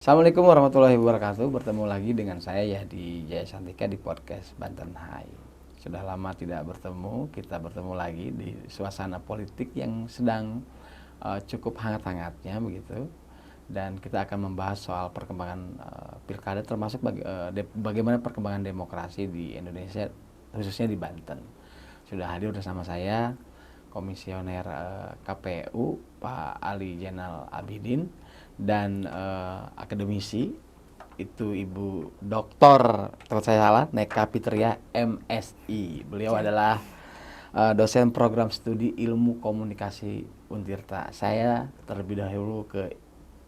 Assalamualaikum warahmatullahi wabarakatuh. Bertemu lagi dengan saya Yahdi Jaya Santika di podcast Banten High. Sudah lama tidak bertemu, kita bertemu lagi di suasana politik yang sedang cukup hangat-hangatnya begitu. Dan kita akan membahas soal perkembangan pilkada, termasuk bagaimana perkembangan demokrasi di Indonesia, khususnya di Banten. Sudah hadir bersama saya Komisioner KPU Pak Ali Zainal Abidin dan akademisi itu Ibu Doktor, kalau saya salah, Neka Fitria MSI. Beliau adalah dosen program studi ilmu komunikasi Untirta. Saya terlebih dahulu ke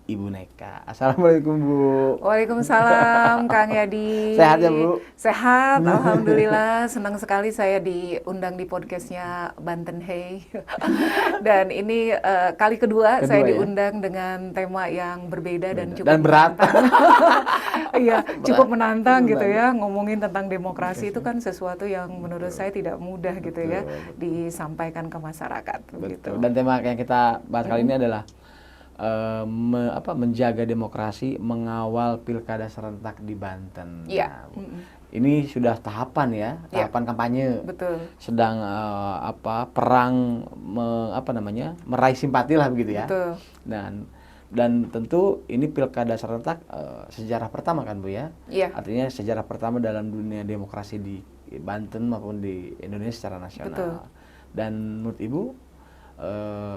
Ibu Neka. Assalamualaikum Bu. Waalaikumsalam Kang Yadi. Sehat ya Bu? Sehat, alhamdulillah. Senang sekali saya diundang di podcastnya Banten Hey. Dan ini kali kedua saya diundang dengan tema yang berbeda dan cukup berat. Iya, cukup menantang gitu ya. Ngomongin tentang demokrasi itu kan sesuatu yang menurut saya tidak mudah gitu ya disampaikan ke masyarakat. Betul. Dan tema yang kita bahas kali ini adalah menjaga demokrasi, mengawal pilkada serentak di Banten. Iya. Ini sudah tahapan ya, tahapan kampanye. Betul. Sedang perang meraih simpati lah begitu ya. Betul. Dan tentu ini pilkada serentak sejarah pertama kan Bu ya. Iya. Artinya sejarah pertama dalam dunia demokrasi di Banten maupun di Indonesia secara nasional. Betul. Dan menurut Ibu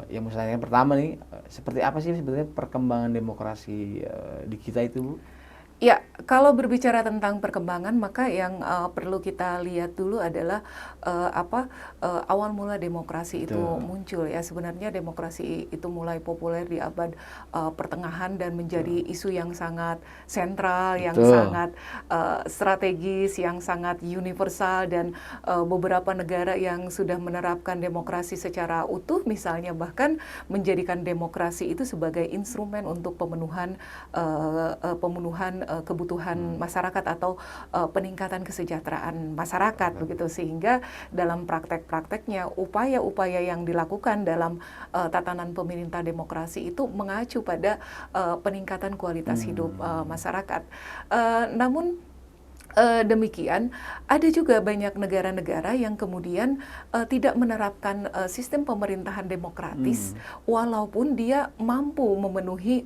yang misalnya yang pertama nih, seperti apa sih sebenarnya perkembangan demokrasi di kita itu Bu? Ya, kalau berbicara tentang perkembangan, maka yang perlu kita lihat dulu adalah awal mula demokrasi itu muncul ya. Sebenarnya demokrasi itu mulai populer di abad pertengahan dan menjadi isu yang sangat sentral, yang sangat strategis, yang sangat universal, dan beberapa negara yang sudah menerapkan demokrasi secara utuh, misalnya bahkan menjadikan demokrasi itu sebagai instrumen untuk pemenuhan kebutuhan masyarakat atau peningkatan kesejahteraan masyarakat begitu, sehingga dalam praktek-prakteknya upaya-upaya yang dilakukan dalam tatanan pemerintah demokrasi itu mengacu pada peningkatan kualitas hidup masyarakat. Namun demikian, ada juga banyak negara-negara yang kemudian tidak menerapkan sistem pemerintahan demokratis, walaupun dia mampu memenuhi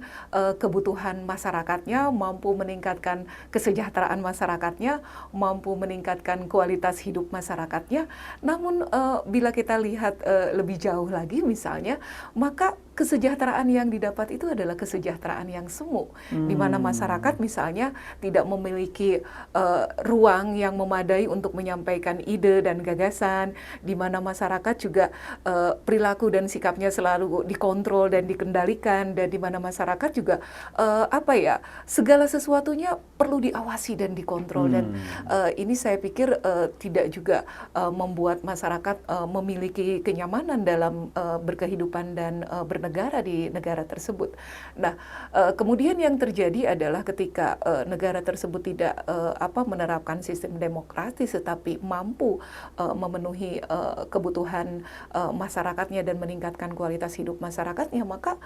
kebutuhan masyarakatnya, mampu meningkatkan kesejahteraan masyarakatnya, mampu meningkatkan kualitas hidup masyarakatnya. Namun bila kita lihat lebih jauh lagi misalnya, maka kesejahteraan yang didapat itu adalah kesejahteraan yang semu, di mana masyarakat misalnya tidak memiliki ruang yang memadai untuk menyampaikan ide dan gagasan, di mana masyarakat juga perilaku dan sikapnya selalu dikontrol dan dikendalikan, dan di mana masyarakat juga segala sesuatunya perlu diawasi dan dikontrol. Dan ini saya pikir tidak juga membuat masyarakat memiliki kenyamanan dalam berkehidupan dan bernegara di negara tersebut. Nah, kemudian yang terjadi adalah ketika negara tersebut tidak menerapkan sistem demokratis tetapi mampu memenuhi kebutuhan masyarakatnya dan meningkatkan kualitas hidup masyarakatnya, maka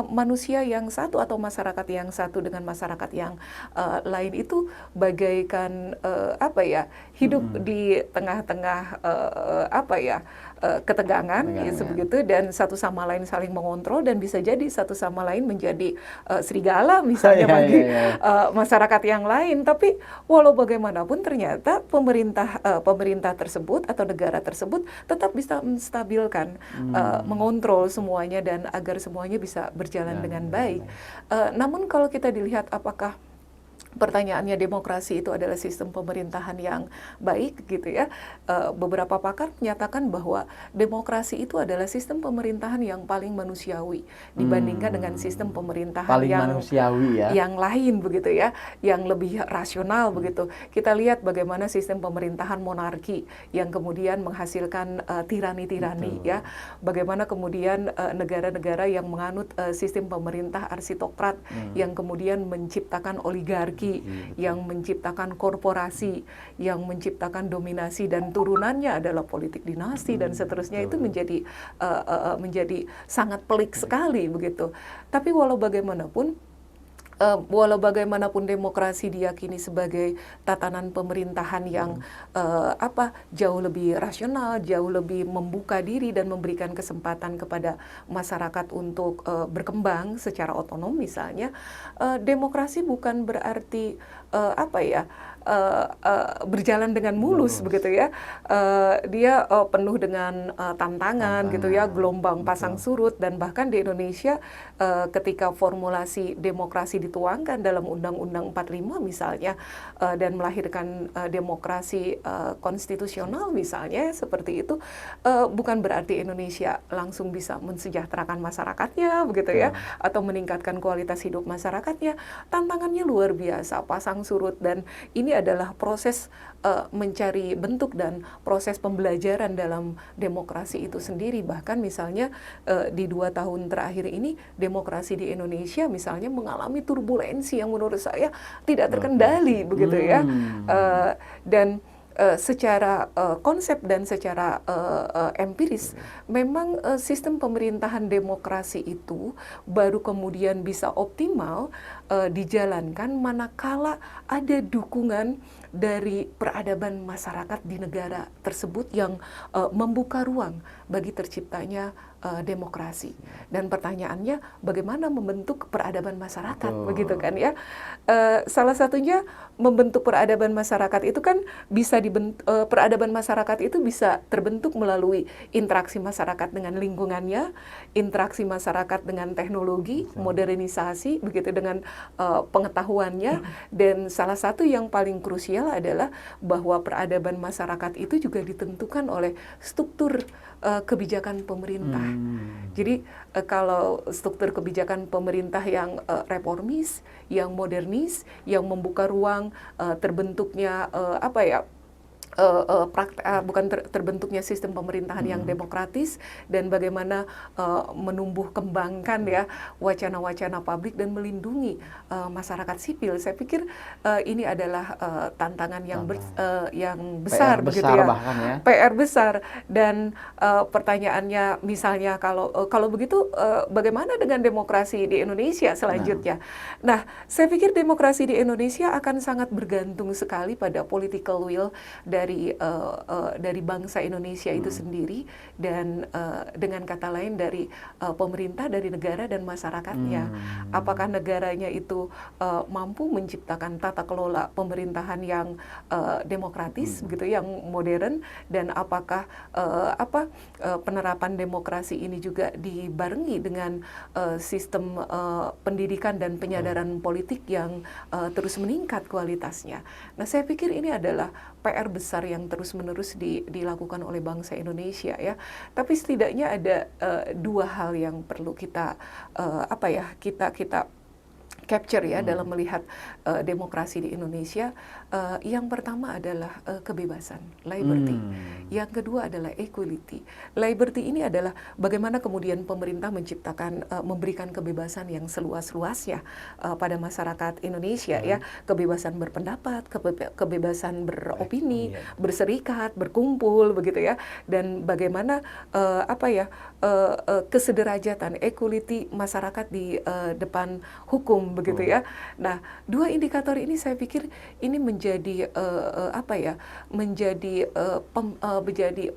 manusia yang satu atau masyarakat yang satu dengan masyarakat yang lain itu bagaikan hidup di tengah-tengah ketegangan sebegitu, dan satu sama lain saling mengontrol, dan bisa jadi satu sama lain menjadi serigala misalnya bagi masyarakat yang lain. Tapi walau bagaimanapun ternyata pemerintah tersebut atau negara tersebut tetap bisa menstabilkan, mengontrol semuanya, dan agar semuanya bisa berjalan dengan baik. Namun kalau kita dilihat apakah pertanyaannya demokrasi itu adalah sistem pemerintahan yang baik gitu ya, beberapa pakar menyatakan bahwa demokrasi itu adalah sistem pemerintahan yang paling manusiawi dibandingkan dengan sistem pemerintahan yang lain begitu ya, yang lebih rasional begitu. Kita lihat bagaimana sistem pemerintahan monarki yang kemudian menghasilkan tirani-tirani ya, bagaimana kemudian negara-negara yang menganut sistem pemerintah arsitokrat yang kemudian menciptakan oligarki, yang menciptakan korporasi, yang menciptakan dominasi, dan turunannya adalah politik dinasti dan seterusnya. Itu menjadi sangat pelik sekali begitu. Tapi walau bagaimanapun walau bagaimanapun demokrasi diyakini sebagai tatanan pemerintahan yang jauh lebih rasional, jauh lebih membuka diri dan memberikan kesempatan kepada masyarakat untuk berkembang secara otonom misalnya, demokrasi bukan berarti berjalan dengan mulus begitu ya. Dia penuh dengan tantangan gitu ya, gelombang pasang surut, dan bahkan di Indonesia ketika formulasi demokrasi dituangkan dalam Undang-Undang 45 misalnya, dan melahirkan demokrasi konstitusional misalnya seperti itu, bukan berarti Indonesia langsung bisa mensejahterakan masyarakatnya begitu ya, atau meningkatkan kualitas hidup masyarakatnya. Tantangannya luar biasa, pasang surut, dan ini adalah proses mencari bentuk dan proses pembelajaran dalam demokrasi itu sendiri. Bahkan misalnya di 2 tahun terakhir ini demokrasi di Indonesia misalnya mengalami turbulensi yang menurut saya tidak terkendali begitu ya. Dan secara konsep dan secara empiris, memang sistem pemerintahan demokrasi itu baru kemudian bisa optimal dijalankan manakala ada dukungan dari peradaban masyarakat di negara tersebut yang membuka ruang bagi terciptanya demokrasi. Dan pertanyaannya bagaimana membentuk peradaban masyarakat, begitu kan ya? Salah satunya membentuk peradaban masyarakat itu kan bisa peradaban masyarakat itu bisa terbentuk melalui interaksi masyarakat dengan lingkungannya, interaksi masyarakat dengan teknologi, modernisasi, begitu, dengan pengetahuannya. Dan salah satu yang paling krusial adalah bahwa peradaban masyarakat itu juga ditentukan oleh struktur kebijakan pemerintah. Jadi kalau struktur kebijakan pemerintah yang reformis, yang modernis, yang membuka ruang terbentuknya terbentuknya sistem pemerintahan yang demokratis, dan bagaimana menumbuh kembangkan ya wacana-wacana publik dan melindungi masyarakat sipil. Saya pikir ini adalah tantangan yang besar, PR begitu besar ya. bahkan ya. PR besar. Dan pertanyaannya misalnya kalau begitu bagaimana dengan demokrasi di Indonesia selanjutnya? Nah, saya pikir demokrasi di Indonesia akan sangat bergantung sekali pada political will dari bangsa Indonesia itu sendiri, dan dengan kata lain dari pemerintah, dari negara dan masyarakatnya. Apakah negaranya itu mampu menciptakan tata kelola pemerintahan yang demokratis begitu, yang modern, dan apakah penerapan demokrasi ini juga dibarengi dengan sistem pendidikan dan penyadaran politik yang terus meningkat kualitasnya. Nah, saya pikir ini adalah PR besar yang terus-menerus dilakukan oleh bangsa Indonesia ya. Tapi setidaknya ada 2 hal yang perlu kita kita capture ya dalam melihat demokrasi di Indonesia. Yang pertama adalah kebebasan, liberty. Yang kedua adalah equality. Liberty ini adalah bagaimana kemudian pemerintah memberikan kebebasan yang seluas-luasnya pada masyarakat Indonesia ya, kebebasan berpendapat, kebebasan beropini, berserikat, berkumpul begitu ya, dan bagaimana kesederajatan, equality masyarakat di depan hukum begitu ya. Nah, 2 indikator ini saya pikir ini menjadi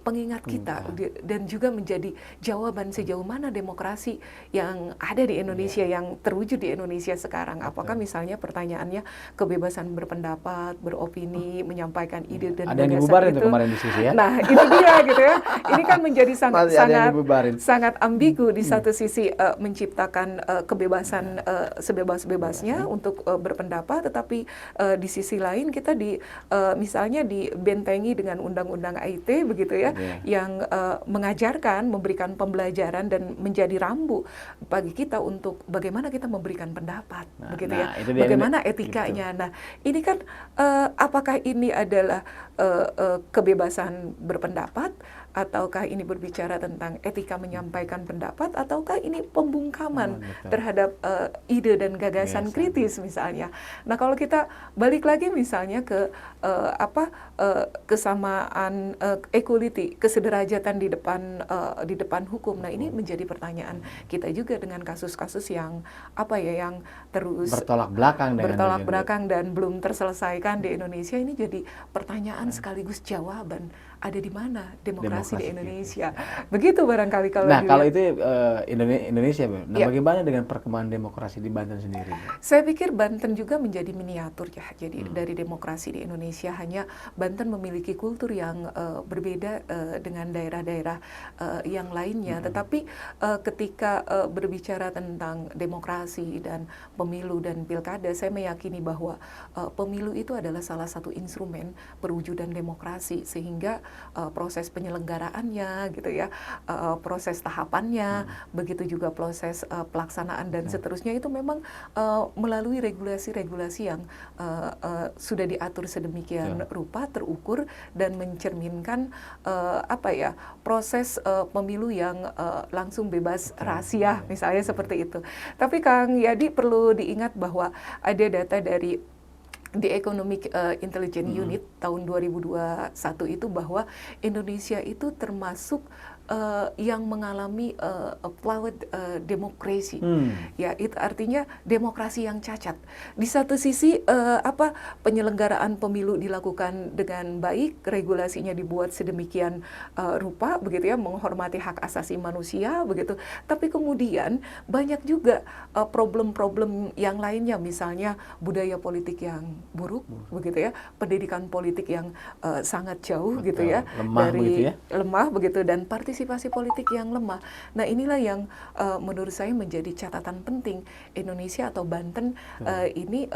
pengingat kita dan juga menjadi jawaban sejauh mana demokrasi yang ada di Indonesia, yang terwujud di Indonesia sekarang. Apakah misalnya pertanyaannya kebebasan berpendapat, beropini, menyampaikan ide dan ada yang dibubarin itu kemarin diskusi ya. Nah, itu dia gitu ya. Ini kan menjadi sangat ambigu. Di satu sisi menciptakan kebebasan sebebas-bebasnya untuk berpendapat, tetapi di sisi lain kita misalnya dibentengi dengan undang-undang IT begitu ya, yang mengajarkan, memberikan pembelajaran dan menjadi rambu bagi kita untuk bagaimana kita memberikan pendapat begitu ya, bagaimana etikanya. Nah, ini kan apakah ini adalah kebebasan berpendapat ataukah ini berbicara tentang etika menyampaikan pendapat, ataukah ini pembungkaman betul. terhadap ide dan gagasan kritis misalnya. Nah, kalau kita balik lagi misalnya ke kesamaan, equality, kesederajatan di depan hukum. Nah, ini menjadi pertanyaan kita juga dengan kasus-kasus yang yang terus bertolak belakang dan belum terselesaikan di Indonesia. Ini jadi pertanyaan sekaligus jawaban, ada di mana demokrasi di Indonesia. Begitu barangkali kalau kalau itu Indonesia, Bu. Nah, ya. Bagaimana dengan perkembangan demokrasi di Banten sendiri? Saya pikir Banten juga menjadi miniatur ya. Jadi dari demokrasi di Indonesia, hanya Banten memiliki kultur yang berbeda dengan daerah-daerah yang lainnya. Tetapi ketika berbicara tentang demokrasi dan pemilu dan pilkada, saya meyakini bahwa pemilu itu adalah salah satu instrumen perwujudan demokrasi, sehingga proses penyelenggaraannya gitu ya, proses tahapannya, begitu juga proses pelaksanaan dan seterusnya itu memang melalui regulasi-regulasi yang sudah diatur sedemikian rupa, terukur dan mencerminkan proses pemilu yang langsung bebas rahasia misalnya seperti itu. Tapi Kang Yadi, perlu diingat bahwa ada data dari The Economic Intelligence Unit tahun 2021 itu bahwa Indonesia itu termasuk yang mengalami flawed democracy. Ya, itu artinya demokrasi yang cacat. Di satu sisi penyelenggaraan pemilu dilakukan dengan baik, regulasinya dibuat sedemikian rupa begitu ya, menghormati hak asasi manusia begitu. Tapi kemudian banyak juga problem-problem yang lainnya, misalnya budaya politik yang buruk begitu ya, pendidikan politik yang sangat jauh gitu ya, lemah begitu, dan partisipasi politik yang lemah. Nah, inilah yang menurut saya menjadi catatan penting Indonesia atau Banten ini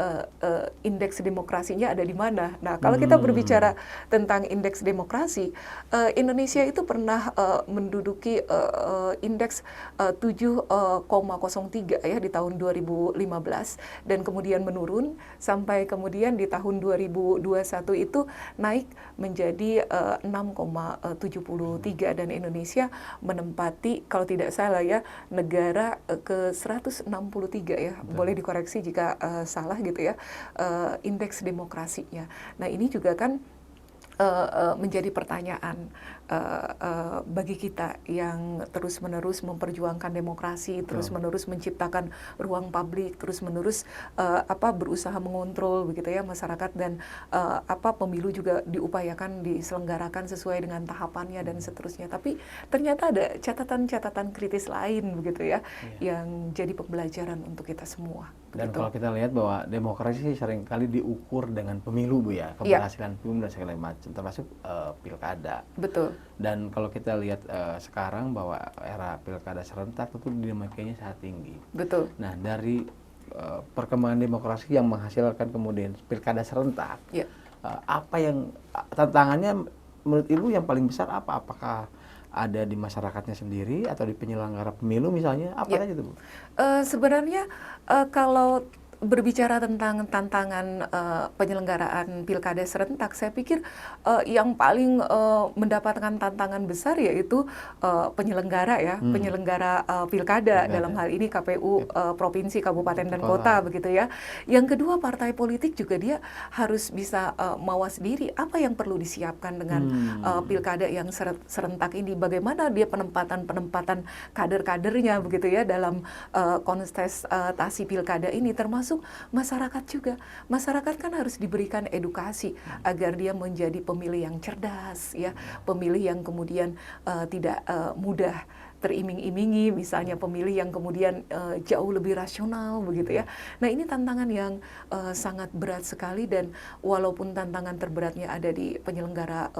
indeks demokrasinya ada di mana. Nah, kalau kita berbicara tentang indeks demokrasi, Indonesia itu pernah menduduki indeks 7,03 ya di tahun 2015, dan kemudian menurun sampai kemudian di tahun 2021 itu naik menjadi 6,73, dan Indonesia menempati, kalau tidak salah ya, negara ke 163 ya. Betul. Boleh dikoreksi jika salah gitu ya, indeks demokrasinya. Nah, ini juga kan menjadi pertanyaan bagi kita yang terus-menerus memperjuangkan demokrasi, terus-menerus menciptakan ruang publik, terus-menerus berusaha mengontrol begitu ya masyarakat, dan pemilu juga diupayakan diselenggarakan sesuai dengan tahapannya dan seterusnya. Tapi ternyata ada catatan-catatan kritis lain begitu ya, yang jadi pembelajaran untuk kita semua. Dan kalau kita lihat bahwa demokrasi seringkali diukur dengan pemilu, Bu ya, keberhasilan pemilu dan segala macam, termasuk pilkada. Betul. Dan kalau kita lihat sekarang bahwa era pilkada serentak itu dinamikanya sangat tinggi. Betul. Nah, dari perkembangan demokrasi yang menghasilkan kemudian pilkada serentak, apa yang tantangannya menurut Ibu yang paling besar apa? Apakah ada di masyarakatnya sendiri atau di penyelenggara pemilu misalnya? Apa saja itu, Bu? Sebenarnya kalau berbicara tentang tantangan penyelenggaraan pilkada serentak, saya pikir yang paling mendapatkan tantangan besar yaitu penyelenggara ya, penyelenggara pilkada, dalam hal ini KPU provinsi, kabupaten dan kota begitu ya. Yang kedua, partai politik juga dia harus bisa mawas diri apa yang perlu disiapkan dengan pilkada yang serentak ini, bagaimana dia penempatan kader-kadernya begitu ya dalam kontestasi pilkada ini, termasuk masyarakat juga. Masyarakat kan harus diberikan edukasi agar dia menjadi pemilih yang cerdas ya, pemilih yang kemudian tidak mudah teriming-imingi, misalnya pemilih yang kemudian jauh lebih rasional begitu ya. Nah, ini tantangan yang sangat berat sekali, dan walaupun tantangan terberatnya ada di penyelenggara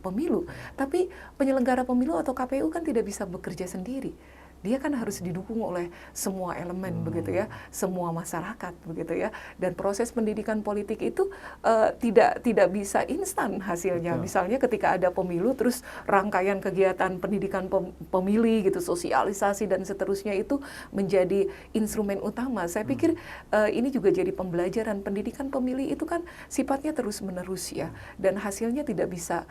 pemilu, tapi penyelenggara pemilu atau KPU kan tidak bisa bekerja sendiri. dia kan harus didukung oleh semua elemen begitu ya, semua masyarakat begitu ya. Dan proses pendidikan politik itu tidak bisa instan hasilnya. Betul. Misalnya ketika ada pemilu terus rangkaian kegiatan pendidikan pemilih gitu, sosialisasi dan seterusnya itu menjadi instrumen utama. Saya pikir ini juga jadi pembelajaran. Pendidikan pemilih itu kan sifatnya terus-menerus ya, dan hasilnya tidak bisa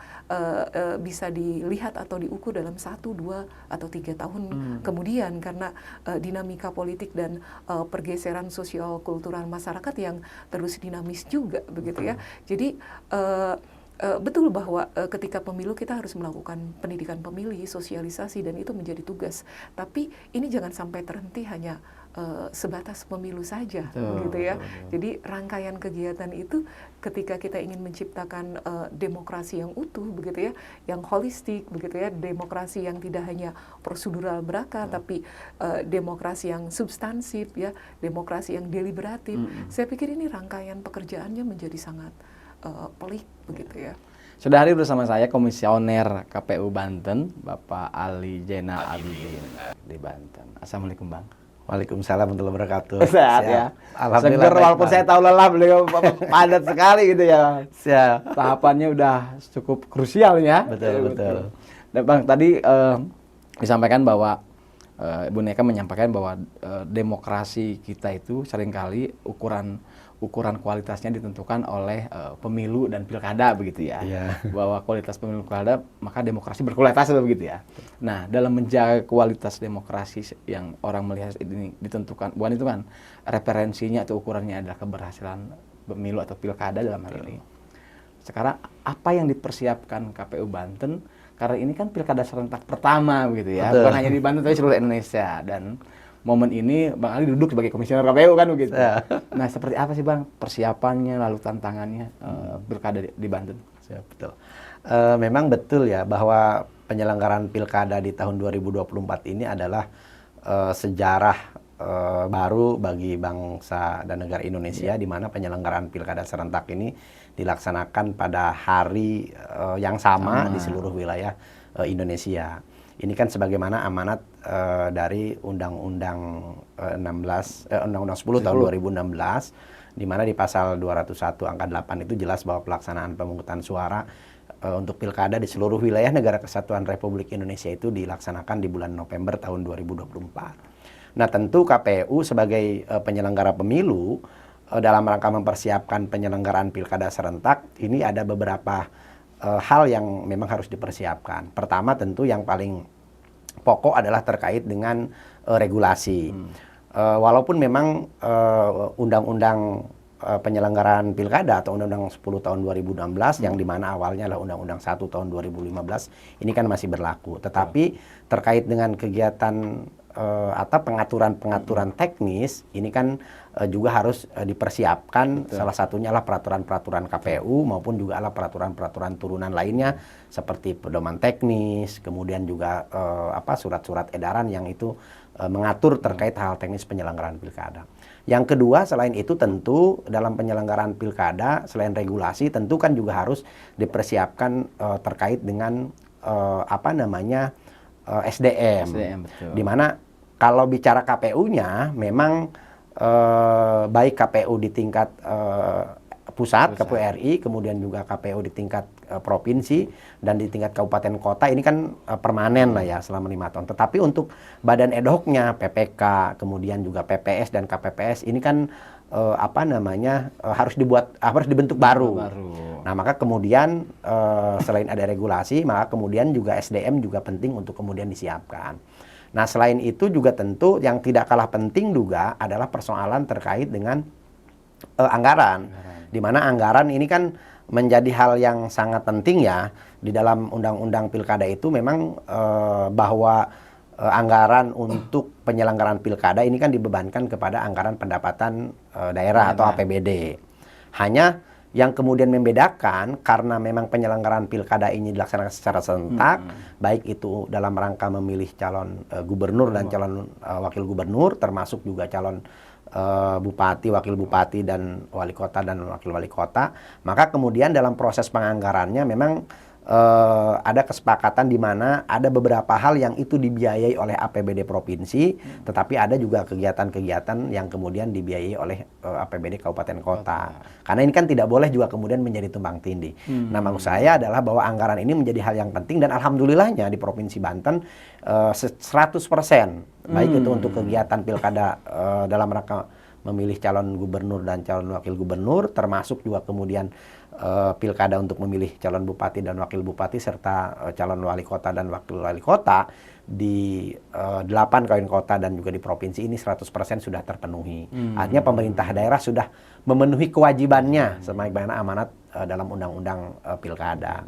bisa dilihat atau diukur dalam 1, 2, atau 3 tahun kemudian, karena dinamika politik dan pergeseran sosial kultural masyarakat yang terus dinamis juga begitu ya. Jadi betul bahwa ketika pemilu kita harus melakukan pendidikan pemilih, sosialisasi, dan itu menjadi tugas. Tapi ini jangan sampai terhenti hanya sebatas pemilu saja, gitu ya. Jadi rangkaian kegiatan itu ketika kita ingin menciptakan demokrasi yang utuh, begitu ya, yang holistik, begitu ya, demokrasi yang tidak hanya prosedural belaka, tapi demokrasi yang substansif, ya, demokrasi yang deliberatif. Saya pikir ini rangkaian pekerjaannya menjadi sangat pelik, begitu ya. Sudah hadir bersama saya Komisioner KPU Banten, Bapak Ali Zainal Abidin di Banten. Assalamualaikum Bang. Waalaikumsalam warahmatullahi wabarakatuh. Sehat ya. Alhamdulillah. Seger walaupun saya tahu lelah, beliau padat sekali gitu ya. Siap. Tahapannya udah cukup krusial ya. Betul. Dan Bang tadi disampaikan bahwa Ibu Neka menyampaikan bahwa demokrasi kita itu seringkali ukuran kualitasnya ditentukan oleh pemilu dan pilkada begitu ya. Bahwa kualitas pemilu pilkada maka demokrasi berkualitas begitu ya. Nah, dalam menjaga kualitas demokrasi yang orang melihat ini ditentukan, bukan itu kan referensinya atau ukurannya adalah keberhasilan pemilu atau pilkada dalam hal ini. Sekarang apa yang dipersiapkan KPU Banten, karena ini kan pilkada serentak pertama begitu ya. Bukan hanya di Banten tapi seluruh Indonesia, dan momen ini Bang Ali duduk sebagai komisioner KPU kan begitu. Nah, seperti apa sih Bang persiapannya lalu tantangannya pilkada di Banten? Betul. Memang betul ya bahwa penyelenggaraan pilkada di tahun 2024 ini adalah sejarah baru bagi bangsa dan negara Indonesia, di mana penyelenggaraan pilkada serentak ini dilaksanakan pada hari yang sama di seluruh wilayah Indonesia. Ini kan sebagaimana amanat dari Undang-Undang 10 tahun 2016, di mana di pasal 201 angka 8 itu jelas bahwa pelaksanaan pemungutan suara untuk pilkada di seluruh wilayah Negara Kesatuan Republik Indonesia itu dilaksanakan di bulan November tahun 2024. Nah, tentu KPU sebagai penyelenggara pemilu dalam rangka mempersiapkan penyelenggaraan pilkada serentak ini ada beberapa hal yang memang harus dipersiapkan. Pertama tentu yang paling pokok adalah terkait dengan regulasi. Walaupun memang undang-undang penyelenggaraan pilkada atau Undang-Undang 10 tahun 2016 yang dimana awalnya adalah Undang-Undang 1 tahun 2015 ini kan masih berlaku. Tetapi terkait dengan kegiatan atau pengaturan teknis ini kan juga harus dipersiapkan. Salah satunya adalah peraturan-peraturan KPU maupun juga adalah peraturan-peraturan turunan lainnya seperti pedoman teknis, kemudian juga surat-surat edaran yang itu mengatur terkait hal teknis penyelenggaraan pilkada. Yang kedua, selain itu tentu dalam penyelenggaraan pilkada selain regulasi tentu kan juga harus dipersiapkan terkait dengan SDM, di mana kalau bicara KPU-nya memang baik KPU di tingkat pusat, KPU RI, kemudian juga KPU di tingkat provinsi dan di tingkat kabupaten kota ini kan permanen lah ya selama 5 tahun. Tetapi untuk badan ad hoc-nya PPK, kemudian juga PPS dan KPPS ini kan harus dibentuk baru. Nah, maka kemudian selain ada regulasi, maka kemudian juga SDM juga penting untuk kemudian disiapkan. Nah, selain itu juga tentu yang tidak kalah penting juga adalah persoalan terkait dengan anggaran. Di mana anggaran ini kan menjadi hal yang sangat penting ya. Di dalam undang-undang pilkada itu memang bahwa anggaran untuk penyelenggaraan pilkada ini kan dibebankan kepada anggaran pendapatan daerah atau APBD. Hanya yang kemudian membedakan karena memang penyelenggaraan pilkada ini dilaksanakan secara serentak, baik itu dalam rangka memilih calon gubernur dan calon wakil gubernur, termasuk juga calon bupati, wakil bupati, dan wali kota dan wakil wali kota. Maka kemudian dalam proses penganggarannya memang ada kesepakatan di mana ada beberapa hal yang itu dibiayai oleh APBD provinsi, tetapi ada juga kegiatan-kegiatan yang kemudian dibiayai oleh APBD kabupaten kota. Karena ini kan tidak boleh juga kemudian menjadi tumpang tindih. Nah, maksud saya adalah bahwa anggaran ini menjadi hal yang penting dan alhamdulillahnya di Provinsi Banten 100% baik itu untuk kegiatan pilkada dalam rangka memilih calon gubernur dan calon wakil gubernur, termasuk juga kemudian pilkada untuk memilih calon bupati dan wakil bupati serta calon wali kota dan wakil wali kota di 8 kabupaten kota dan juga di provinsi ini 100% sudah terpenuhi. Artinya pemerintah daerah sudah memenuhi kewajibannya sebagaimana amanat dalam undang-undang pilkada.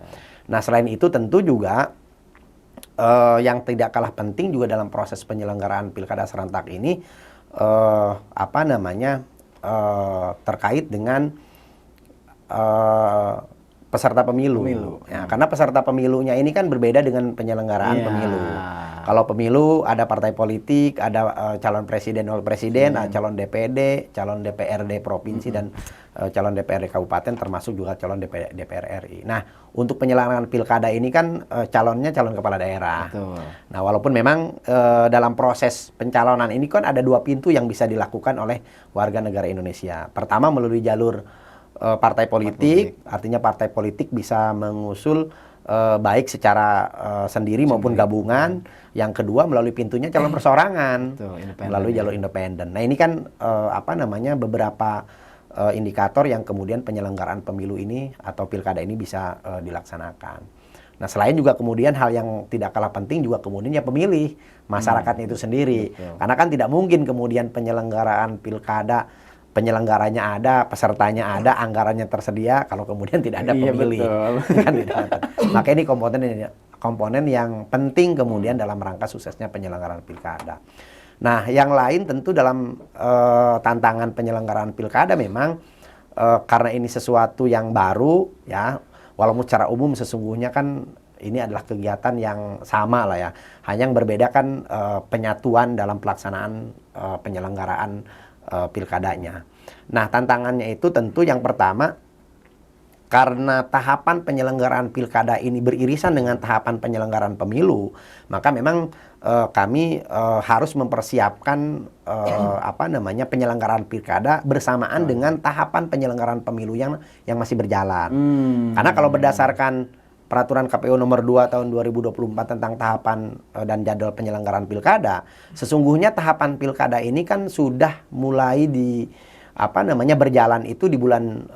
Nah, selain itu tentu juga yang tidak kalah penting juga dalam proses penyelenggaraan pilkada serentak ini terkait dengan peserta pemilu. Ya, karena peserta pemilunya ini kan berbeda dengan penyelenggaraan pemilu. Kalau pemilu ada partai politik, ada calon presiden, wakil presiden, calon DPD, calon DPRD provinsi dan calon DPRD kabupaten, termasuk juga calon DPR RI. Nah, untuk penyelenggaraan pilkada ini kan calonnya calon kepala daerah. Betul. Nah, walaupun memang dalam proses pencalonan ini kan ada 2 pintu yang bisa dilakukan oleh warga negara Indonesia. Pertama melalui jalur partai politik, artinya partai politik bisa mengusul baik secara sendiri maupun gabungan. Yang kedua melalui pintunya calon perseorangan, melalui jalur independen. Nah, ini kan beberapa indikator yang kemudian penyelenggaraan pemilu ini atau pilkada ini bisa dilaksanakan. Nah, selain juga kemudian hal yang tidak kalah penting juga kemudian ya pemilih, masyarakatnya itu sendiri. Karena kan tidak mungkin kemudian penyelenggaraan pilkada, penyelenggaranya ada, pesertanya ada, anggarannya tersedia, kalau kemudian tidak ada pemilih. Kan maka ini komponen yang penting kemudian dalam rangka suksesnya penyelenggaraan pilkada. Nah, yang lain tentu dalam tantangan penyelenggaraan pilkada memang karena ini sesuatu yang baru ya, walaupun secara umum sesungguhnya kan ini adalah kegiatan yang sama lah ya, hanya yang berbeda kan penyatuan dalam pelaksanaan penyelenggaraan pilkadanya. Nah, tantangannya itu tentu yang pertama, karena tahapan penyelenggaraan pilkada ini beririsan dengan tahapan penyelenggaraan pemilu, maka memang kami harus mempersiapkan penyelenggaraan pilkada bersamaan dengan tahapan penyelenggaraan pemilu yang masih berjalan. Karena kalau berdasarkan Peraturan KPU nomor 2 tahun 2024 tentang tahapan dan jadwal penyelenggaraan pilkada, sesungguhnya tahapan pilkada ini kan sudah mulai berjalan itu di bulan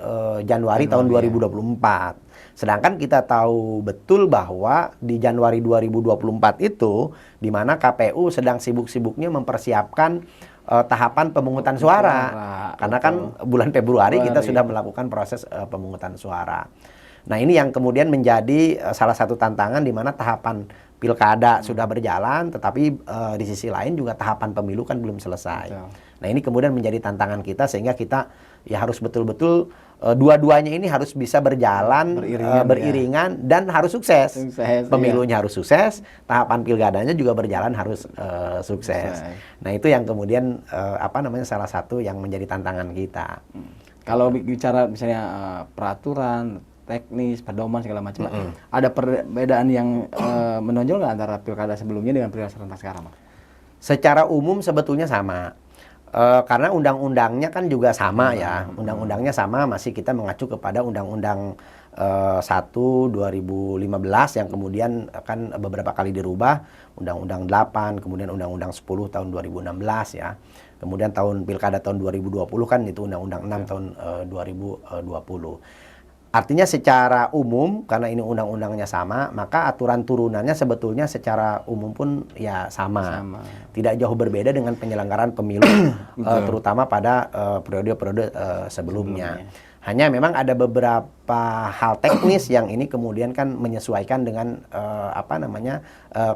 Januari tahun 2024. Sedangkan kita tahu betul bahwa di Januari 2024 itu di mana KPU sedang sibuk-sibuknya mempersiapkan tahapan pemungutan suara. Karena kan bulan Februari kita sudah melakukan proses pemungutan suara. Nah, ini yang kemudian menjadi salah satu tantangan di mana tahapan pilkada sudah berjalan, tetapi di sisi lain juga tahapan pemilu kan belum selesai. Nah, ini kemudian menjadi tantangan kita sehingga kita ya harus betul-betul dua-duanya ini harus bisa berjalan beriringan dan harus sukses. Pemilunya harus sukses, tahapan pilkadanya juga berjalan harus sukses. Nah, itu yang kemudian salah satu yang menjadi tantangan kita. Kalau bicara misalnya peraturan teknis, pedoman segala macam, ada perbedaan yang menonjol nggak antara pilkada sebelumnya dengan pilkada serentak sekarang, Mas? Secara umum sebetulnya sama, karena undang-undangnya kan juga sama ya, undang-undangnya sama, masih kita mengacu kepada Undang-Undang 1/2015 yang kemudian akan beberapa kali dirubah, Undang-Undang 8, kemudian Undang-Undang 10 tahun 2016 ya, kemudian pilkada tahun 2020 kan itu Undang-Undang 6 tahun 2020. Artinya secara umum, karena ini undang-undangnya sama, maka aturan turunannya sebetulnya secara umum pun ya sama. Tidak jauh berbeda dengan penyelenggaraan pemilu, terutama pada periode-periode sebelumnya. Hanya memang ada beberapa hal teknis yang ini kemudian kan menyesuaikan dengan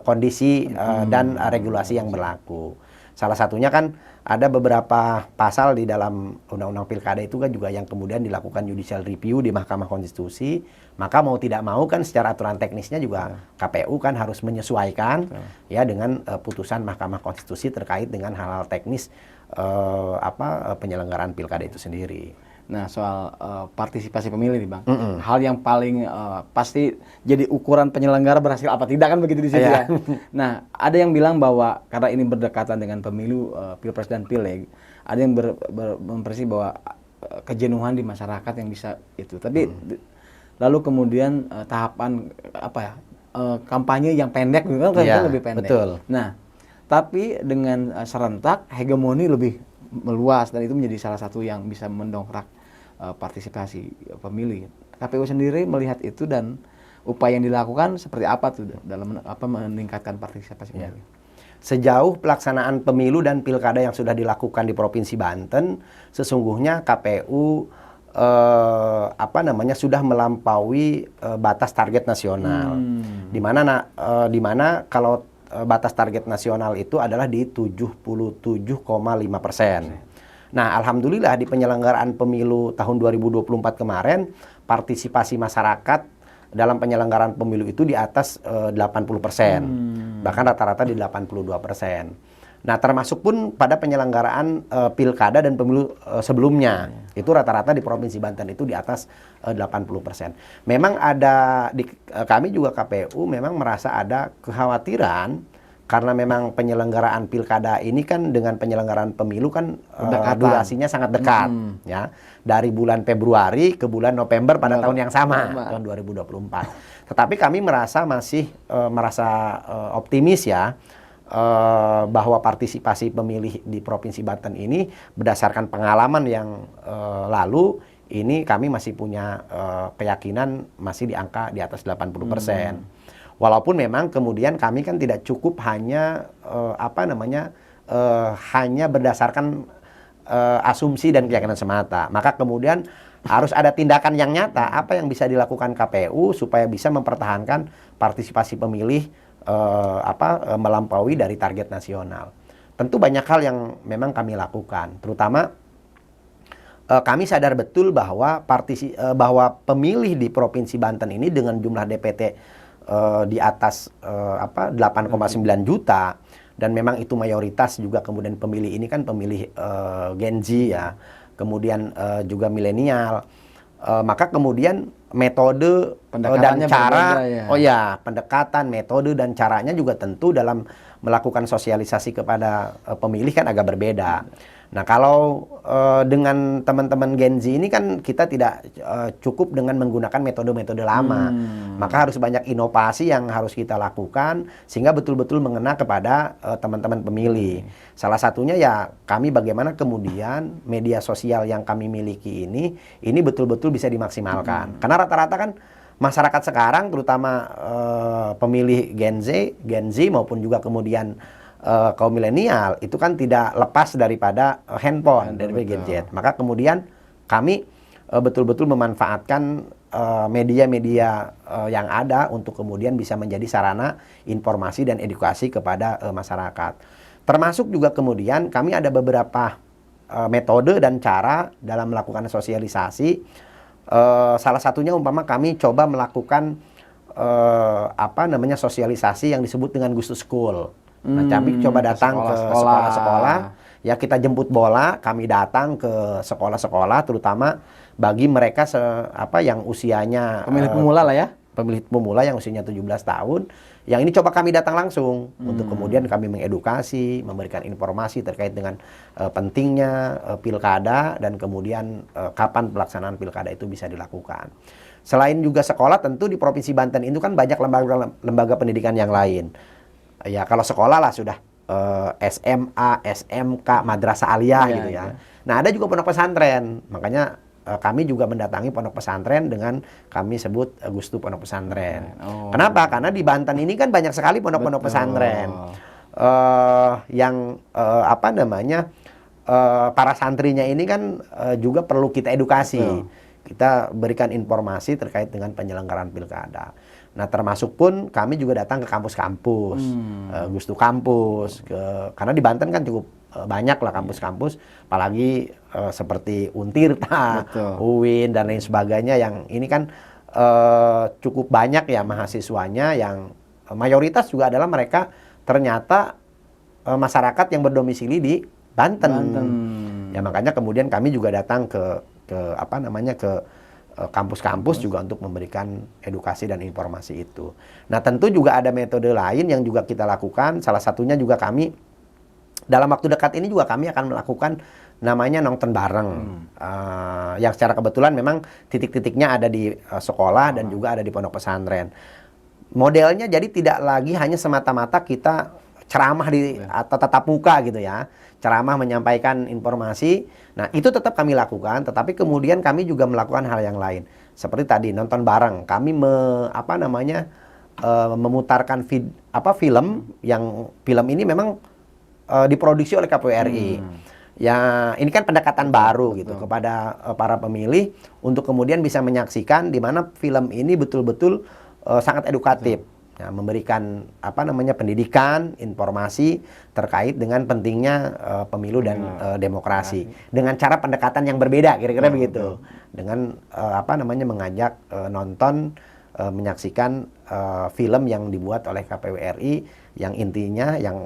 kondisi dan regulasi yang berlaku. Salah satunya kan ada beberapa pasal di dalam Undang-Undang Pilkada itu kan juga yang kemudian dilakukan judicial review di Mahkamah Konstitusi. Maka mau tidak mau kan secara aturan teknisnya juga KPU kan harus menyesuaikan ya dengan putusan Mahkamah Konstitusi terkait dengan hal-hal teknis penyelenggaraan pilkada itu sendiri. Nah, soal partisipasi pemilih nih, Bang. Hal yang paling pasti jadi ukuran penyelenggara berhasil apa tidak kan begitu di situ ya. Nah, ada yang bilang bahwa karena ini berdekatan dengan pemilu Pilpres dan Pileg, ada yang mempersi bahwa kejenuhan di masyarakat yang bisa itu. Tapi lalu kemudian tahapan apa ya? Kampanye yang pendek gitu kan lebih pendek. Betul. Nah, tapi dengan serentak hegemoni lebih meluas dan itu menjadi salah satu yang bisa mendongkrak partisipasi pemilih. KPU sendiri melihat itu dan upaya yang dilakukan seperti apa tuh dalam meningkatkan partisipasi pemilih? Sejauh pelaksanaan pemilu dan pilkada yang sudah dilakukan di Provinsi Banten, sesungguhnya KPU sudah melampaui batas target nasional. Di mana kalau batas target nasional itu adalah di 77,5%. Nah, alhamdulillah di penyelenggaraan pemilu tahun 2024 kemarin, partisipasi masyarakat dalam penyelenggaraan pemilu itu di atas 80%. Bahkan rata-rata di 82%. Nah, termasuk pun pada penyelenggaraan pilkada dan pemilu sebelumnya. Itu rata-rata di Provinsi Banten itu di atas 80%. Memang ada, kami juga KPU memang merasa ada kekhawatiran karena memang penyelenggaraan pilkada ini kan dengan penyelenggaraan pemilu kan durasinya sangat dekat. Ya, dari bulan Februari ke bulan November pada tahun yang sama, tahun 2024. Tetapi kami masih merasa optimis ya, bahwa partisipasi pemilih di Provinsi Banten ini berdasarkan pengalaman yang lalu ini kami masih punya keyakinan masih di angka di atas 80%. Walaupun memang kemudian kami kan tidak cukup hanya hanya berdasarkan asumsi dan keyakinan semata. Maka kemudian harus ada tindakan yang nyata apa yang bisa dilakukan KPU supaya bisa mempertahankan partisipasi pemilih melampaui dari target nasional. Tentu banyak hal yang memang kami lakukan, terutama kami sadar betul bahwa pemilih di Provinsi Banten ini dengan jumlah DPT di atas 8,9 juta dan memang itu mayoritas juga kemudian pemilih ini kan pemilih Gen Z ya, kemudian juga milenial. Maka kemudian metode dan cara pendekatan, metode dan caranya juga tentu dalam melakukan sosialisasi kepada pemilih kan agak berbeda. Nah, kalau dengan teman-teman Gen Z ini kan kita tidak cukup dengan menggunakan metode-metode lama. Maka harus banyak inovasi yang harus kita lakukan sehingga betul-betul mengena kepada teman-teman pemilih. Salah satunya ya kami bagaimana kemudian media sosial yang kami miliki ini betul-betul bisa dimaksimalkan. Karena rata-rata kan masyarakat sekarang terutama pemilih Gen Z maupun juga kemudian kaum milenial itu kan tidak lepas daripada handphone dari gadget. Maka kemudian kami betul-betul memanfaatkan media-media yang ada untuk kemudian bisa menjadi sarana informasi dan edukasi kepada masyarakat. Termasuk juga kemudian kami ada beberapa metode dan cara dalam melakukan sosialisasi. Salah satunya umpama kami coba melakukan sosialisasi yang disebut dengan Gustu School. Nah, kami coba datang ke sekolah-sekolah, ya kita jemput bola, kami datang ke sekolah-sekolah, terutama bagi mereka yang usianya pemilih pemula lah ya, pemilih pemula yang usianya 17 tahun. Yang ini coba kami datang langsung untuk kemudian kami mengedukasi, memberikan informasi terkait dengan pentingnya pilkada dan kemudian kapan pelaksanaan pilkada itu bisa dilakukan. Selain juga sekolah, tentu di Provinsi Banten itu kan banyak lembaga pendidikan yang lain. Ya kalau sekolah lah sudah SMA, SMK, madrasah aliyah gitu ya. Nah, ada juga pondok pesantren. Makanya kami juga mendatangi pondok pesantren dengan kami sebut Gustu Pondok Pesantren. Kenapa? Karena di Banten ini kan banyak sekali pondok-pondok pesantren yang para santrinya ini kan juga perlu kita edukasi. Kita berikan informasi terkait dengan penyelenggaraan pilkada. Nah, termasuk pun kami juga datang ke kampus-kampus, Gustu kampus, karena di Banten kan cukup banyak lah kampus-kampus, apalagi seperti Untirta, UIN dan lain sebagainya yang ini kan cukup banyak ya mahasiswanya yang mayoritas juga adalah mereka ternyata masyarakat yang berdomisili di Banten. Ya makanya kemudian kami juga datang ke ke kampus-kampus juga untuk memberikan edukasi dan informasi itu. Nah, tentu juga ada metode lain yang juga kita lakukan. Salah satunya juga kami dalam waktu dekat ini juga kami akan melakukan namanya nonton bareng. Yang secara kebetulan memang titik-titiknya ada di sekolah dan juga ada di pondok pesantren. Modelnya jadi tidak lagi hanya semata-mata kita ceramah di atau tatap muka gitu ya. Ceramah menyampaikan informasi. Nah, itu tetap kami lakukan, tetapi kemudian kami juga melakukan hal yang lain. Seperti tadi nonton bareng. Kami memutarkan film yang film ini memang diproduksi oleh KPU RI. Ya, ini kan pendekatan baru gitu kepada para pemilih untuk kemudian bisa menyaksikan di mana film ini betul-betul sangat edukatif. Ya, memberikan pendidikan, informasi terkait dengan pentingnya pemilu dan demokrasi dengan cara pendekatan yang berbeda kira-kira begitu. Dengan mengajak nonton menyaksikan film yang dibuat oleh KPU RI yang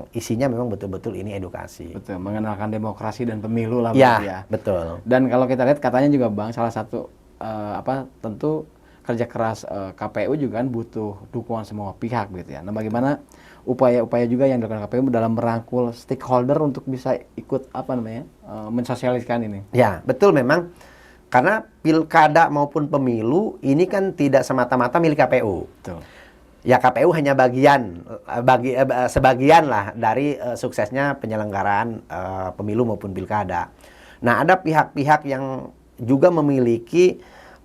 isinya memang betul-betul ini edukasi. Betul, mengenalkan demokrasi dan pemilu lah ya. Betul. Dan kalau kita lihat katanya juga Bang, salah satu tentu kerja keras KPU juga kan butuh dukungan semua pihak gitu ya. Nah, bagaimana upaya-upaya juga yang dilakukan KPU dalam merangkul stakeholder untuk bisa ikut mensosialisasikan ini? Ya, betul memang. Karena pilkada maupun pemilu ini kan tidak semata-mata milik KPU. Betul. Ya, KPU hanya sebagian lah dari suksesnya penyelenggaraan pemilu maupun pilkada. Nah, ada pihak-pihak yang juga memiliki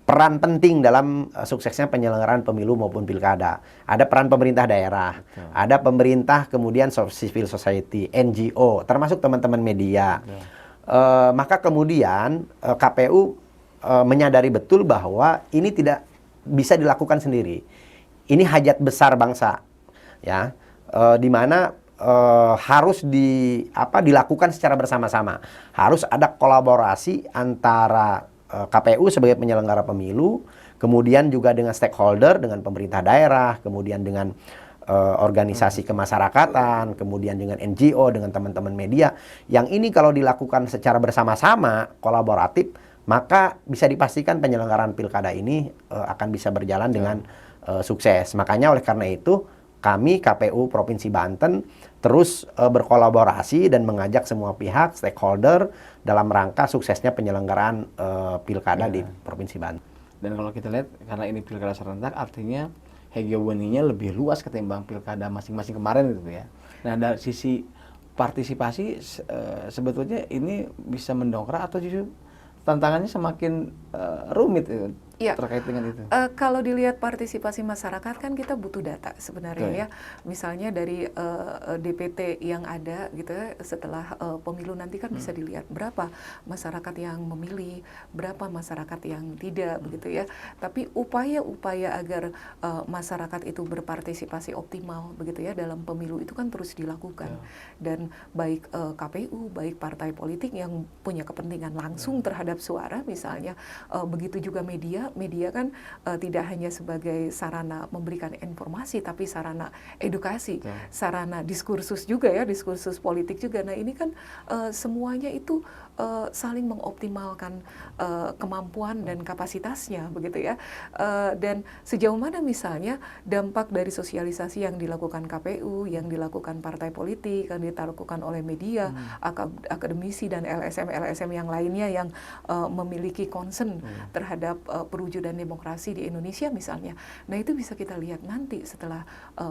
peran penting dalam suksesnya penyelenggaraan pemilu maupun pilkada. Ada peran pemerintah daerah, ada pemerintah, kemudian civil society, NGO, termasuk teman-teman media. Maka kemudian KPU menyadari betul bahwa ini tidak bisa dilakukan sendiri. Ini hajat besar bangsa, ya, di mana harus dilakukan secara bersama-sama. Harus ada kolaborasi antara KPU sebagai penyelenggara pemilu, kemudian juga dengan stakeholder, dengan pemerintah daerah, kemudian dengan organisasi kemasyarakatan, kemudian dengan NGO, dengan teman-teman media. Yang ini kalau dilakukan secara bersama-sama, kolaboratif, maka bisa dipastikan penyelenggaraan pilkada ini akan bisa berjalan dengan sukses. Makanya oleh karena itu, kami KPU Provinsi Banten terus berkolaborasi dan mengajak semua pihak stakeholder dalam rangka suksesnya penyelenggaraan pilkada di Provinsi Banten. Dan kalau kita lihat karena ini pilkada serentak, artinya hegemoninya lebih luas ketimbang pilkada masing-masing kemarin gitu ya. Nah, dari sisi partisipasi sebetulnya ini bisa mendongkrak atau justru tantangannya semakin rumit terkait dengan itu? Kalau dilihat partisipasi masyarakat kan kita butuh data sebenarnya ya. Misalnya dari DPT yang ada gitu ya, setelah pemilu nanti kan bisa dilihat berapa masyarakat yang memilih, berapa masyarakat yang tidak begitu ya. Tapi upaya-upaya agar masyarakat itu berpartisipasi optimal begitu ya dalam pemilu itu kan terus dilakukan. Dan baik KPU, baik partai politik yang punya kepentingan langsung terhadap suara misalnya, begitu juga media kan tidak hanya sebagai sarana memberikan informasi, tapi sarana edukasi, sarana diskursus juga ya, diskursus politik juga. Nah, ini kan semuanya itu saling mengoptimalkan kemampuan dan kapasitasnya begitu ya. Dan sejauh mana misalnya dampak dari sosialisasi yang dilakukan KPU, yang dilakukan partai politik, yang dilakukan oleh media, akademisi dan LSM yang lainnya yang memiliki concern terhadap perwujudan demokrasi di Indonesia misalnya. Nah, itu bisa kita lihat nanti setelah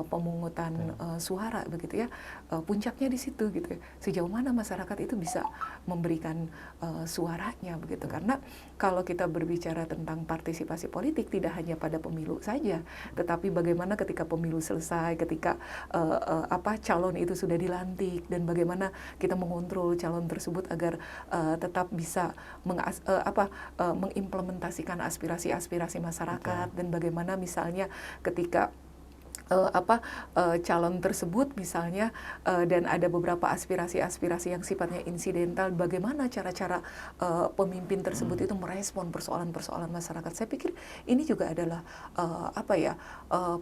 pemungutan suara begitu ya. Puncaknya di situ gitu ya. Sejauh mana masyarakat itu bisa memberikan suaranya begitu. Karena kalau kita berbicara tentang partisipasi politik tidak hanya pada pemilu saja, tetapi bagaimana ketika pemilu selesai, ketika calon itu sudah dilantik, dan bagaimana kita mengontrol calon tersebut agar tetap bisa mengimplementasikan aspirasi masyarakat. Dan bagaimana misalnya ketika calon tersebut misalnya dan ada beberapa aspirasi yang sifatnya insidental, bagaimana cara-cara pemimpin tersebut itu merespon persoalan-persoalan masyarakat. Saya pikir ini juga adalah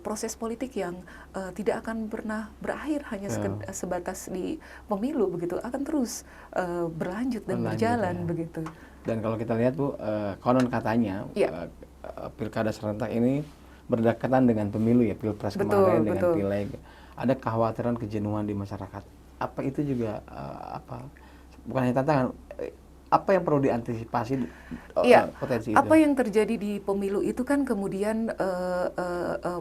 proses politik yang tidak akan pernah berakhir hanya sebatas di pemilu begitu, akan terus berlanjut dan berjalan begitu. Dan kalau kita lihat Bu, konon katanya pilkada serentak ini berdekatan dengan pemilu ya, pilpres kemarin dengan pileg. Ada kekhawatiran kejenuhan di masyarakat. Apa itu juga bukan hanya tantangan, apa yang perlu diantisipasi potensi itu? Apa yang terjadi di pemilu itu kan kemudian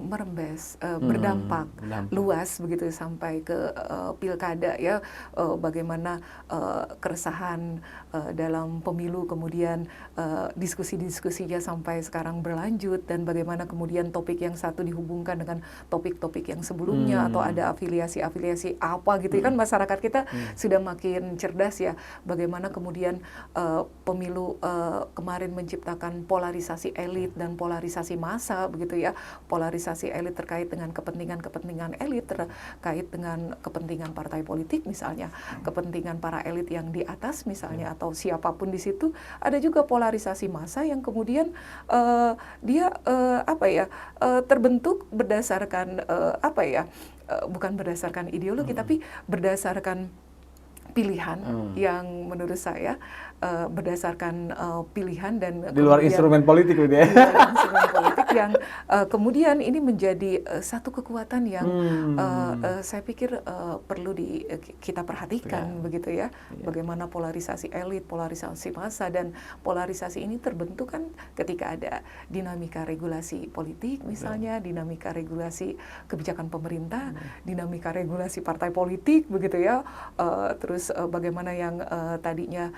merembes, berdampak luas begitu sampai ke pilkada ya. Bagaimana keresahan dalam pemilu, kemudian diskusi-diskusinya sampai sekarang berlanjut, dan bagaimana kemudian topik yang satu dihubungkan dengan topik-topik yang sebelumnya, atau ada afiliasi-afiliasi apa gitu kan. Masyarakat kita sudah makin cerdas ya, bagaimana kemudian pemilu kemarin menciptakan polarisasi elit dan polarisasi massa begitu ya. Polarisasi elit terkait dengan kepentingan elit, terkait dengan kepentingan partai politik misalnya, kepentingan para elit yang di atas misalnya, atau siapapun di situ. Ada juga polarisasi massa yang kemudian dia terbentuk berdasarkan bukan berdasarkan ideologi, tapi berdasarkan pilihan yang menurut saya berdasarkan pilihan, dan di luar instrumen politik gitu ya. Instrumen politik yang kemudian ini menjadi satu kekuatan yang saya pikir perlu kita perhatikan begitu ya. Bagaimana polarisasi elit, polarisasi massa, dan polarisasi ini terbentuk kan ketika ada dinamika regulasi politik misalnya, dinamika regulasi kebijakan pemerintah, dinamika regulasi partai politik begitu ya. Terus bagaimana yang tadinya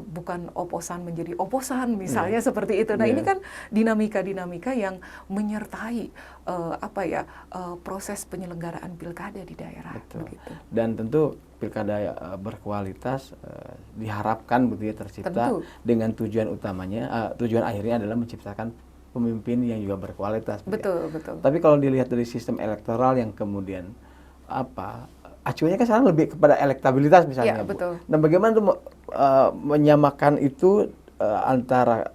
bukan oposan menjadi oposan misalnya, seperti itu. Nah, ini kan dinamika-dinamika yang menyertai proses penyelenggaraan pilkada di daerah. Begitu. Dan tentu pilkada berkualitas diharapkan begitu ya tercipta dengan tujuan utamanya, tujuan akhirnya adalah menciptakan pemimpin yang juga berkualitas. Betul. Tapi kalau dilihat dari sistem elektoral yang kemudian acuannya kan sekarang lebih kepada elektabilitas misalnya, Bu. Nah, bagaimana tuh menyamakan itu antara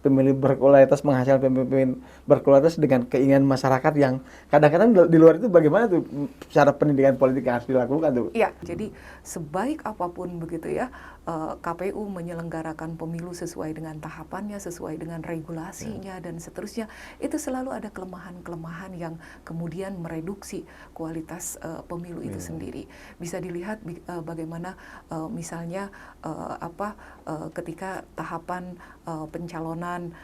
pemilih berkualitas, menghasilkan pemimpin berkualitas dengan keinginan masyarakat yang kadang-kadang di luar itu, bagaimana tuh cara pendidikan politik yang harus dilakukan tuh? Iya, jadi sebaik apapun begitu ya, KPU menyelenggarakan pemilu sesuai dengan tahapannya, sesuai dengan regulasinya dan seterusnya, itu selalu ada kelemahan-kelemahan yang kemudian mereduksi kualitas pemilu itu sendiri. Bisa dilihat bagaimana misalnya ketika tahapan pencalonan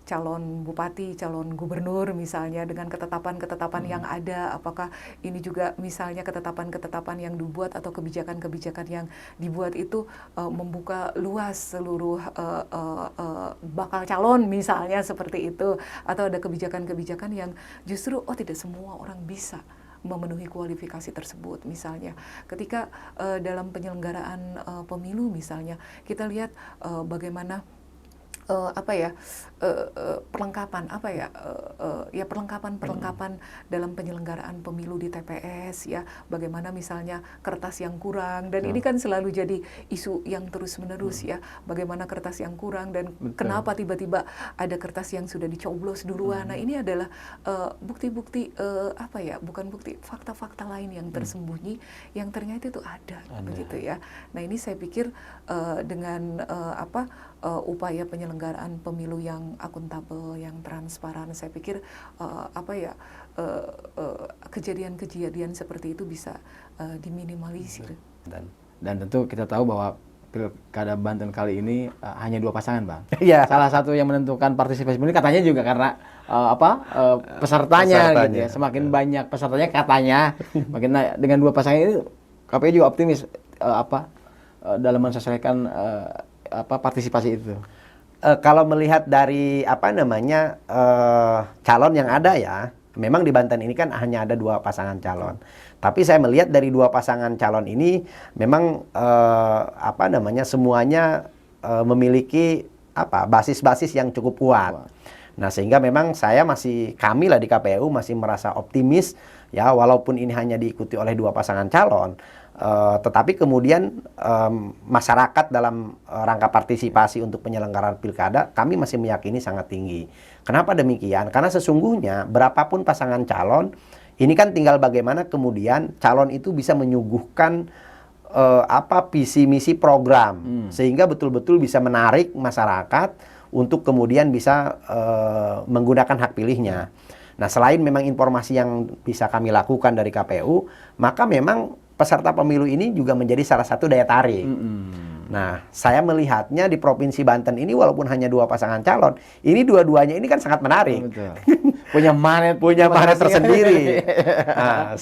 calon bupati, calon gubernur misalnya, dengan ketetapan-ketetapan yang ada, apakah ini juga misalnya ketetapan-ketetapan yang dibuat atau kebijakan-kebijakan yang dibuat itu membuka luas seluruh bakal calon misalnya, seperti itu, atau ada kebijakan-kebijakan yang justru tidak semua orang bisa memenuhi kualifikasi tersebut. Misalnya ketika dalam penyelenggaraan pemilu misalnya, kita lihat bagaimana perlengkapan dalam penyelenggaraan pemilu di TPS ya, bagaimana misalnya kertas yang kurang, dan ini kan selalu jadi isu yang terus-menerus ya, bagaimana kertas yang kurang dan kenapa tiba-tiba ada kertas yang sudah dicoblos duluan. Nah, ini adalah bukti-bukti bukan bukti, fakta-fakta lain yang tersembunyi yang ternyata itu ada. Begitu ya. Nah, ini saya pikir dengan upaya penyelenggaraan pemilu yang akuntabel, yang transparan, saya pikir kejadian-kejadian seperti itu bisa diminimalisir. Dan tentu kita tahu bahwa pilkada Banten kali ini hanya 2 pasangan, Bang. Salah satu yang menentukan partisipasi ini katanya juga karena pesertanya gitu ya. Semakin banyak pesertanya katanya, makin dengan 2 pasangan ini KPU juga optimis dalam menyesuaikan partisipasi itu. Kalau melihat dari calon yang ada ya, memang di Banten ini kan hanya ada 2 pasangan calon. Tapi saya melihat dari 2 pasangan calon ini memang semuanya memiliki basis-basis yang cukup kuat. Nah, sehingga memang kami lah di KPU masih merasa optimis ya, walaupun ini hanya diikuti oleh 2 pasangan calon. Tetapi kemudian masyarakat dalam rangka partisipasi untuk penyelenggaraan pilkada, kami masih meyakini sangat tinggi. Kenapa demikian? Karena sesungguhnya berapapun pasangan calon, ini kan tinggal bagaimana kemudian calon itu bisa menyuguhkan apa visi misi program sehingga betul-betul bisa menarik masyarakat untuk kemudian bisa menggunakan hak pilihnya. Nah, selain memang informasi yang bisa kami lakukan dari KPU, maka memang peserta pemilu ini juga menjadi salah satu daya tarik. Nah, saya melihatnya di Provinsi Banten ini walaupun hanya 2 pasangan calon, ini dua-duanya ini kan sangat menarik. Betul. Punya magnet tersendiri. Nah,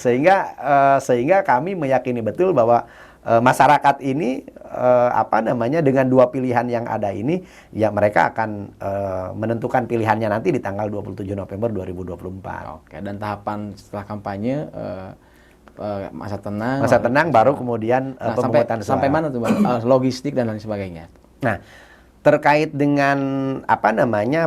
sehingga kami meyakini betul bahwa masyarakat ini dengan 2 pilihan yang ada ini, ya mereka akan menentukan pilihannya nanti di tanggal 27 November 2024. Oke, dan tahapan setelah kampanye masa tenang baru kemudian pemungutan suara. Sampai mana tuh Bang? Logistik dan lain sebagainya. Nah, terkait dengan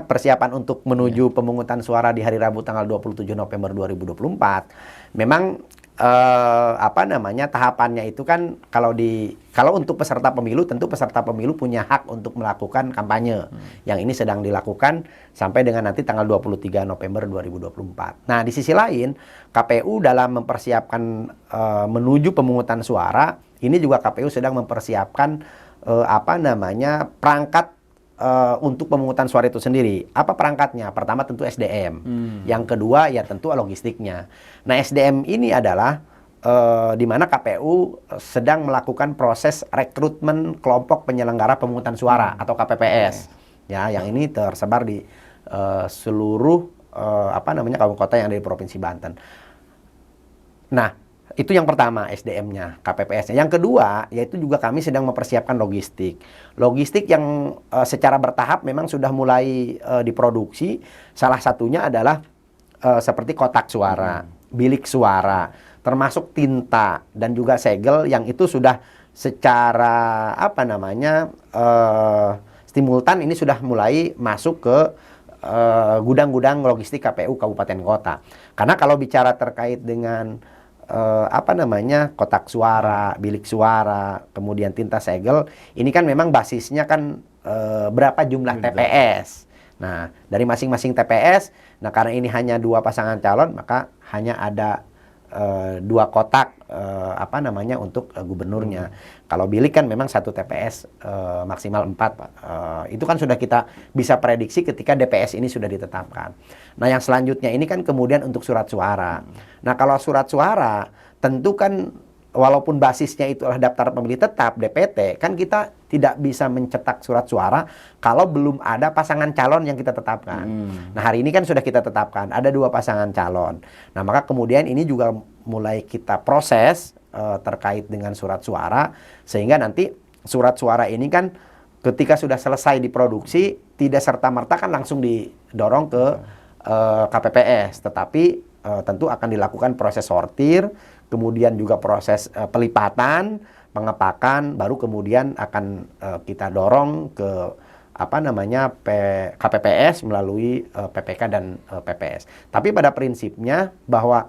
persiapan untuk menuju pemungutan suara di hari Rabu tanggal 27 November 2024, memang tahapannya itu kan kalau untuk peserta pemilu, tentu peserta pemilu punya hak untuk melakukan kampanye. Yang ini sedang dilakukan sampai dengan nanti tanggal 23 November 2024. Nah, di sisi lain KPU dalam mempersiapkan menuju pemungutan suara, ini juga KPU sedang mempersiapkan perangkat untuk pemungutan suara itu sendiri. Apa perangkatnya? Pertama tentu SDM. Yang kedua ya tentu logistiknya. Nah, SDM ini adalah di mana KPU sedang melakukan proses rekrutmen kelompok penyelenggara pemungutan suara atau KPPS. Ya, yang ini tersebar di seluruh kabupaten kota yang ada di Provinsi Banten. Nah, itu yang pertama, SDM-nya, KPPS-nya. Yang kedua, yaitu juga kami sedang mempersiapkan logistik. Logistik yang secara bertahap memang sudah mulai diproduksi. Salah satunya adalah seperti kotak suara, bilik suara, termasuk tinta dan juga segel yang itu sudah secara simultan ini sudah mulai masuk ke gudang-gudang logistik KPU kabupaten kota. Karena kalau bicara terkait dengan kotak suara, bilik suara, kemudian tinta segel, ini kan memang basisnya kan berapa jumlah TPS. Nah, dari masing-masing TPS, nah karena ini hanya 2 pasangan calon, maka hanya ada 2 kotak untuk gubernurnya. Kalau bilik kan memang 1 TPS maksimal 4. Itu kan sudah kita bisa prediksi ketika DPS ini sudah ditetapkan. Nah, yang selanjutnya ini kan kemudian untuk surat suara. Nah, kalau surat suara tentu kan walaupun basisnya itu adalah daftar pemilih tetap DPT, kan kita tidak bisa mencetak surat suara kalau belum ada pasangan calon yang kita tetapkan. Nah, hari ini kan sudah kita tetapkan, ada 2 pasangan calon. Nah, maka kemudian ini juga mulai kita proses terkait dengan surat suara, sehingga nanti surat suara ini kan ketika sudah selesai diproduksi, tidak serta-merta kan langsung didorong ke KPPS, tetapi tentu akan dilakukan proses sortir, kemudian juga proses pelipatan, pengepakan, baru kemudian akan kita dorong ke KPPS melalui PPK dan PPS. Tapi pada prinsipnya bahwa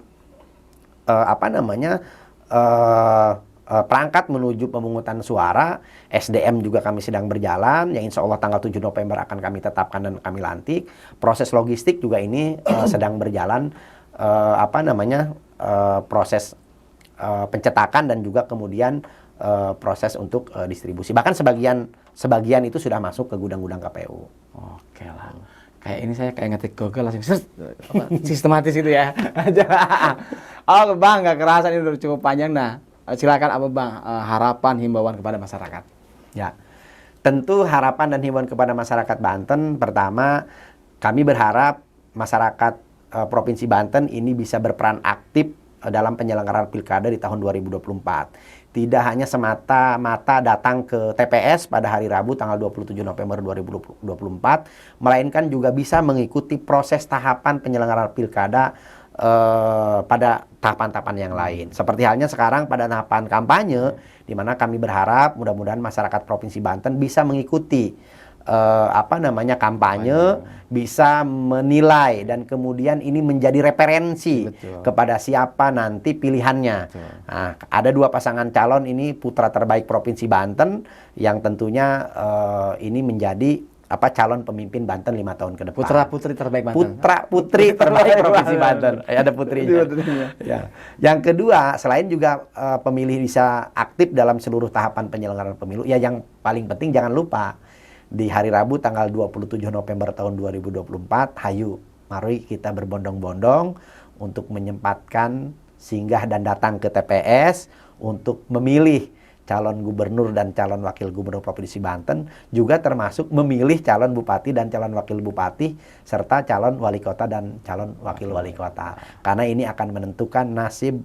perangkat menuju pemungutan suara, SDM juga kami sedang berjalan, yang insya Allah tanggal 7 November akan kami tetapkan dan kami lantik. Proses logistik juga ini sedang berjalan, proses pencetakan dan juga kemudian proses untuk distribusi. Bahkan sebagian itu sudah masuk ke gudang-gudang KPU. Oke lah. Kayak ini saya kayak ngetik Google langsung sistematis itu ya. Oh Bang, nggak kerasa ini udah cukup panjang. Nah, silakan Bang, harapan himbauan kepada masyarakat. Ya, tentu harapan dan himbauan kepada masyarakat Banten, pertama kami berharap masyarakat Provinsi Banten ini bisa berperan aktif dalam penyelenggaraan pilkada di tahun 2024. Tidak hanya semata-mata datang ke TPS pada hari Rabu tanggal 27 November 2024, melainkan juga bisa mengikuti proses tahapan penyelenggaraan pilkada pada tahapan-tahapan yang lain. Seperti halnya sekarang pada tahapan kampanye, di mana kami berharap mudah-mudahan masyarakat Provinsi Banten bisa mengikuti kampanye, bisa menilai dan kemudian ini menjadi referensi kepada siapa nanti pilihannya. Nah, ada 2 pasangan calon ini putra terbaik Provinsi Banten yang tentunya ini menjadi calon pemimpin Banten 5 tahun ke depan. Putra-putri terbaik Banten. Putra-putri terbaik Provinsi Banten. Ada putrinya. Ya. Yang kedua, selain juga pemilih bisa aktif dalam seluruh tahapan penyelenggaraan pemilu, ya yang paling penting jangan lupa di hari Rabu tanggal 27 November tahun 2024, hayu, mari kita berbondong-bondong untuk menyempatkan singgah dan datang ke TPS untuk memilih calon gubernur dan calon wakil gubernur Provinsi Banten, juga termasuk memilih calon bupati dan calon wakil bupati, serta calon wali kota dan calon wakil wali kota. Karena ini akan menentukan nasib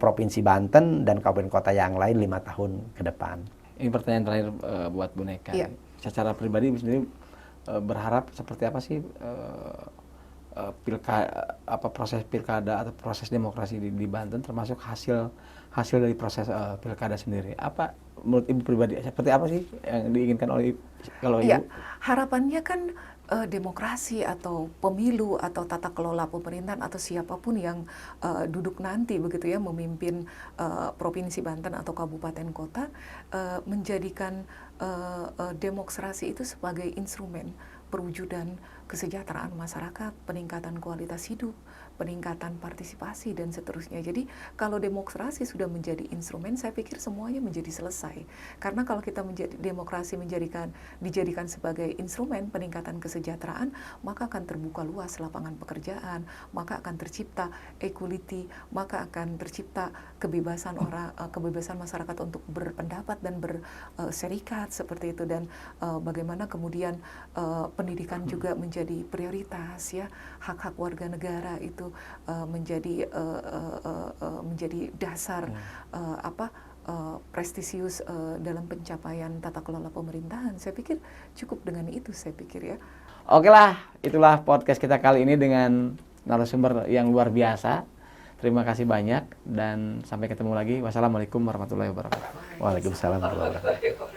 Provinsi Banten dan kabupaten kota yang lain 5 tahun ke depan. Ini pertanyaan terakhir buat Bu Neka. Iya. Secara pribadi sendiri berharap seperti apa sih proses pilkada atau proses demokrasi di Banten, termasuk hasil dari proses pilkada sendiri. Apa menurut Ibu pribadi seperti apa sih yang diinginkan oleh Ibu, kalau Ya, Ibu? harapannya kan demokrasi atau pemilu atau tata kelola pemerintahan atau siapapun yang duduk nanti begitu ya memimpin Provinsi Banten atau kabupaten kota menjadikan demokrasi itu sebagai instrumen perwujudan kesejahteraan masyarakat, peningkatan kualitas hidup, peningkatan partisipasi dan seterusnya. Jadi kalau demokrasi sudah menjadi instrumen, saya pikir semuanya menjadi selesai. Karena kalau kita demokrasi dijadikan sebagai instrumen peningkatan kesejahteraan, maka akan terbuka luas lapangan pekerjaan, maka akan tercipta equality, maka akan tercipta kebebasan kebebasan masyarakat untuk berpendapat dan berserikat seperti itu, dan bagaimana kemudian pendidikan juga menjadi prioritas ya, hak-hak warga negara itu menjadi dasar prestisius dalam pencapaian tata kelola pemerintahan. Saya pikir cukup dengan itu, saya pikir ya. Oke lah, itulah podcast kita kali ini dengan narasumber yang luar biasa. Terima kasih banyak dan sampai ketemu lagi. Wassalamualaikum warahmatullahi wabarakatuh. Waalaikumsalam warahmatullahi wabarakatuh.